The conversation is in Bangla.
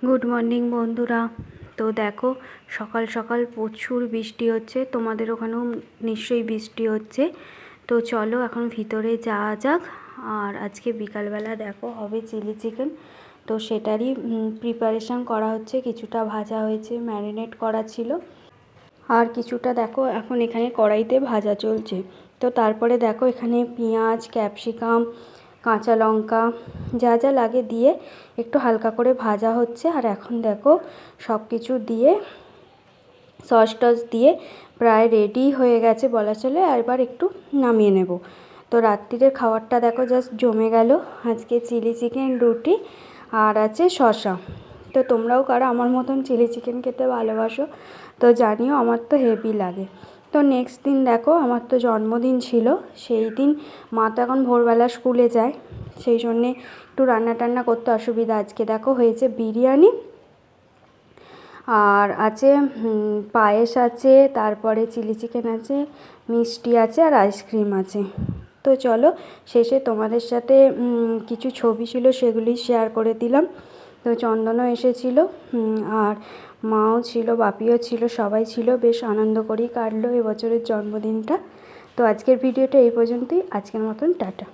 গুড মর্নিং বন্ধুরা। তো দেখো সকাল সকাল প্রচুর বৃষ্টি হচ্ছে, তোমাদের ওখানেও নিশ্চয়ই বৃষ্টি হচ্ছে। তো চলো এখন ভিতরে যাওয়া যাক। আর আজকে বিকালবেলা দেখো হবে চিলি চিকেন, তো সেটারই প্রিপারেশান করা হচ্ছে। কিছুটা ভাজা হয়েছে, ম্যারিনেট করা ছিল, আর কিছুটা দেখো এখন এখানে কড়াইতে ভাজা চলছে। তো তারপরে দেখো এখানে পেঁয়াজ, ক্যাপসিকাম, কাঁচা লঙ্কা যা যা লাগে দিয়ে একটু হালকা করে ভাজা হচ্ছে। আর এখন দেখো সব কিছু দিয়ে সস টস দিয়ে প্রায় রেডি হয়ে গেছে বলা চলে। আর এবার একটু নামিয়ে নেব। তো রাত্রিরের খাবারটা দেখো জাস্ট জমে গেল। আজকে চিলি চিকেন, রুটি আর আছে শসা। তো তোমরাও কারা আমার মতন চিলি চিকেন খেতে ভালোবাসো তো জানিও, আমার তো হেভি লাগে। তো নেক্সট দিন দেখো আমার তো জন্মদিন ছিল। সেই দিন মা তো এখন ভোরবেলা স্কুলে যায়, সেই জন্যে একটু রান্না টান্না করতে অসুবিধা। আজকে দেখো হয়েছে বিরিয়ানি, আর আছে পায়েস আছে, তারপরে চিলি চিকেন আছে, মিষ্টি আছে আর আইসক্রিম আছে। তো চলো শেষে তোমাদের সাথে কিছু ছবি ছিল সেগুলি শেয়ার করে দিলাম। তো চন্দনও এসেছিল, আর মাও ছিল, বাপিও ছিল, সবাই ছিল। বেশ আনন্দ করেই কাটলো এবছরের জন্মদিনটা। তো আজকের ভিডিওটা এই পর্যন্তই। আজকের মতন টাটা।